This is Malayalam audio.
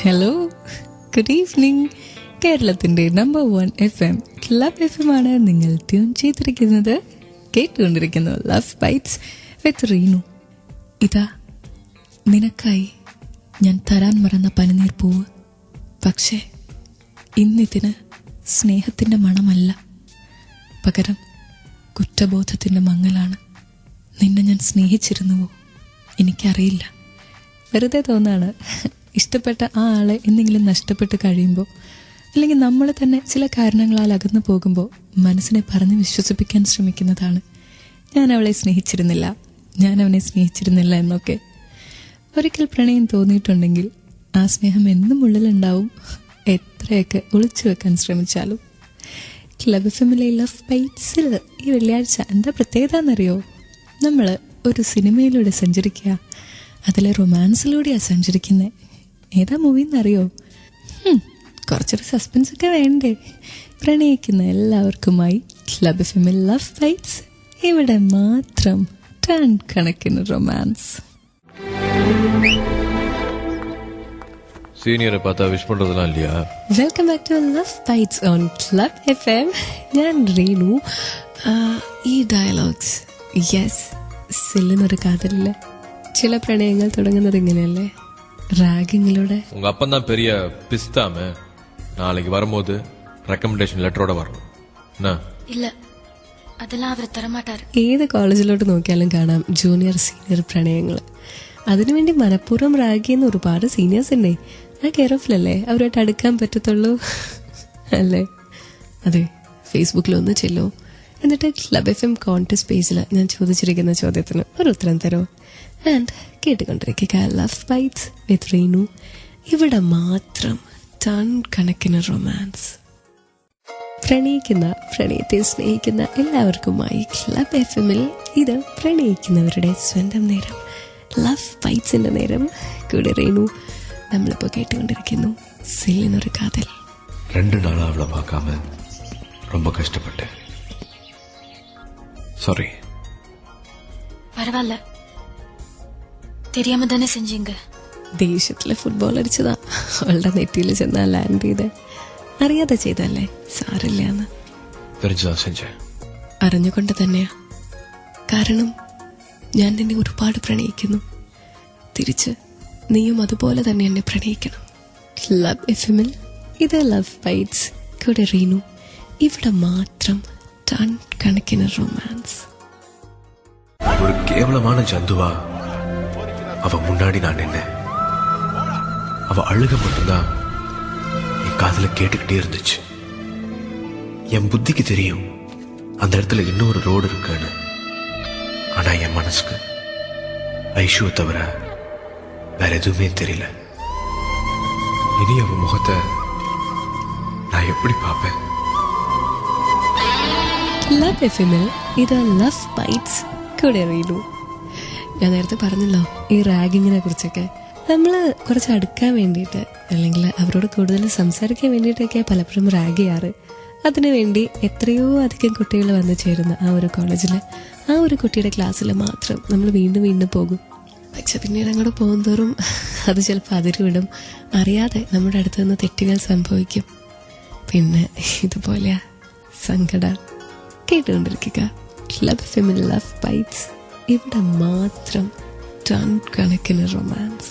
Hello, good evening. കേരളത്തിന്റെ നമ്പർ 1 FM ക്ലബ് FM ആണ് നിങ്ങൾ ട്യൂൺ ചെയ്തിരിക്കുന്നത്. കേട്ടുകൊണ്ടിരിക്കുന്നു ലവ് ബൈറ്റ്സ് വിത്ത് റീനു. ഇതാ നിനക്കായി ഞാൻ തരാൻ മറന്ന പനിനീർ പൂവ്. പക്ഷേ ഇന്നിതിന് സ്നേഹത്തിന്റെ മണമല്ല, പകരം കുറ്റബോധത്തിന്റെ മങ്ങലാണ്. നിന്നെ ഞാൻ സ്നേഹിച്ചിരുന്നുവോ എനിക്കറിയില്ല. വെറുതെ തോന്നാണ്. ഇഷ്ടപ്പെട്ട ആ ആളെ എന്തെങ്കിലും നഷ്ടപ്പെട്ട് കഴിയുമ്പോൾ, അല്ലെങ്കിൽ നമ്മൾ തന്നെ ചില കാരണങ്ങളാൽ അകന്നു പോകുമ്പോൾ മനസ്സിനെ പറഞ്ഞ് വിശ്വസിപ്പിക്കാൻ ശ്രമിക്കുന്നതാണ് ഞാൻ അവളെ സ്നേഹിച്ചിരുന്നില്ല, ഞാൻ അവനെ സ്നേഹിച്ചിരുന്നില്ല എന്നൊക്കെ. ഒരിക്കൽ പ്രണയം തോന്നിയിട്ടുണ്ടെങ്കിൽ ആ സ്നേഹം എന്നും ഉള്ളിലുണ്ടാവും, എത്രയൊക്കെ ഒളിച്ചു വെക്കാൻ ശ്രമിച്ചാലും. ക്ലബ് എഫ്എമ്മിലെ ലവ് ബൈറ്റ്സിൽ ഈ വെള്ളിയാഴ്ച എന്താ പ്രത്യേകത എന്നറിയോ? നമ്മൾ ഒരു സിനിമയിലൂടെ സഞ്ചരിക്കുക, അതിലെ റൊമാൻസിലൂടെയാണ് സഞ്ചരിക്കുന്നത്. ഏതാ മൂവി എന്നറിയോ? കുറച്ചൊരു സസ്പെൻസ് ഒക്കെ വേണ്ടേ? പ്രണയിക്കുന്ന എല്ലാവർക്കുമായി ക്ലബ് എഫ്എമ്മിൽ ലവ് ബൈറ്റ്സ്. ഇവിടെ മാത്രം ടൺ കണക്കിന് റൊമാൻസ്. സീനിയറെ பார்த்தா விஷ் பண்றதெல்லாம் இல்லையா? Welcome back to Love Bytes on Club FM. ഞാൻ റീനു. ഈ ഡയലോഗ്സ്, യെസ്, സില്ലിനൊരു കാതലില്ല. ചില പ്രണയങ്ങൾ തുടങ്ങുന്നത് ഇങ്ങനെയല്ലേ, റാഗിങ്ങിലൂടെ. உங்க அப்பன் தான் பெரிய பிஸ்தாமே. நாளைக்கு வரும்போது ரெக்கமெண்டேஷன் லெட்டரோட வரணும். என்ன? இல்ல, அதெல்லாம் அவர் தரமாட்டாரு. ഏത് കോളേജിലോട്ട് നോക്കിയാലും കാണാം ജൂനിയർ സീനിയർ പ്രണയങ്ങൾ. അതിനുവേണ്ടി മനഃപൂർവ്വം റാഗ് ചെയ്യുന്ന ഒരുപാട് സീനിയേഴ്സ് ഉണ്ടേ. ആ കെയർഫുള്ളല്ലേ അവരുമായിട്ട് അടുക്കാൻ പറ്റത്തുള്ളൂ അല്ലേ? അതെ, ഫേസ്ബുക്കിൽ ഒന്ന് ചെല്ലോ, എന്നിട്ട് ക്ലബ് എഫ് എം കോൺടെസ്റ്റ് പേജിൽ ഞാൻ ചോദിച്ചിരിക്കുന്ന ചോദ്യത്തിന് ഒരു ഉത്തരം തരോ. ആൻഡ് കേട്ടുകൊണ്ടിരിക്കുക ലവ് ബൈറ്റ്സ് വിത്ത് റീനു. ഇവിടെ മാത്രം ടൺ കണക്കിന് റൊമാൻസ്. പ്രണയിക്കുന്ന, പ്രണയത്തെ സ്നേഹിക്കുന്ന എല്ലാവർക്കുമായി ക്ലബ് എഫ് എമ്മിൽ ഇത് പ്രണയിക്കുന്നവരുടെ സ്വന്തം നേരം, ലവ് ബൈറ്റ്സിന്റെ നേരം. കൂടെ റീനു. നമ്മളിപ്പോ കേട്ടുകൊണ്ടിരിക്കുന്നു സില്ലിനൊരു കാതൽ. 2 நாளா அவளை பார்க்காம ரொம்ப கஷ்டப்பட்டேன். சாரி. பரவாயில்ல, தெரியாம தானே செஞ்சீங்க. ദേഷ്യത്തില് ഫുട്ബോൾ അടിച്ചതാ, അവളുടെ നെറ്റിയിൽ ചെന്നാ ലാൻഡ് ചെയ്ത്. അറിയാതെ ചെയ്തല്ലേ, സാരില്ലാന്ന്. தெரிஞ்சுதான் செஞ்சேன். അറിഞ്ഞുകൊണ്ട് തന്നെയാ. കാരണം ഞാൻ നിന്നെ ഒരുപാട് പ്രണയിക്കുന്നു. തിരിച്ച് നീയും അതുപോലെ തന്നെ എന്നെ പ്രണയിക്കണം. ക്ലബ് എഫ്എമ്മിൽ ഇത് ലവ് ബൈറ്റ്സ്. കൂടെ റീനു. ഇവിടെ മാത്രം ടൺ കണക്കിന് റൊമാൻസ്. ஒரு கேவலமான ஜந்துவா அவ முன்னாடி நான் நின்ன. அவ அழுக மட்டும்தான் என் காதுல கேட்டுக்கிட்டே இருந்துச்சு. என் புத்திக்கு தெரியும் அந்த இடத்துல இன்னொரு ரோடு இருக்குன்னு. ஆனா என் மனசுக்கு ஐஷுவை தவிர வேற எதுவுமே தெரியல. இனி அவ முகத்தை நான் எப்படி பார்ப்பேன்? ലവ് എഫ്എമ്മിൽ ഇത് ലവ് ബൈറ്റ്സ്. കൂടെ റീനു. ഞാൻ നേരത്തെ പറഞ്ഞല്ലോ ഈ റാഗിങ്ങിനെ കുറിച്ചൊക്കെ. നമ്മൾ കുറച്ച് അടുക്കാൻ വേണ്ടിയിട്ട്, അല്ലെങ്കിൽ അവരോട് കൂടുതൽ സംസാരിക്കാൻ വേണ്ടിയിട്ടൊക്കെ പലപ്പോഴും റാഗ് ചെയ്യാറ്. അതിനുവേണ്ടി എത്രയോ അധികം കുട്ടികൾ വന്നു ചേരുന്ന ആ ഒരു കോളേജിൽ, ആ ഒരു കുട്ടിയുടെ ക്ലാസ്സിൽ മാത്രം നമ്മൾ വീണ്ടും വീണ്ടും പോകും. പക്ഷെ പിന്നീട് അങ്ങോട്ട് പോകുന്തോറും അത് ചിലപ്പോൾ അതിരുവിടും. അറിയാതെ നമ്മുടെ അടുത്ത് നിന്ന് തെറ്റുകൾ സംഭവിക്കും. പിന്നെ ഇതുപോലെയാ സങ്കട. കേട്ടുകൊണ്ടിരിക്കുക ക്ലബ് എഫ്എമ്മിൽ ലവ് ബൈറ്റ്സ്. ഇവിടെ മാത്രം ടൺ കണക്കിന് റൊമാൻസ്.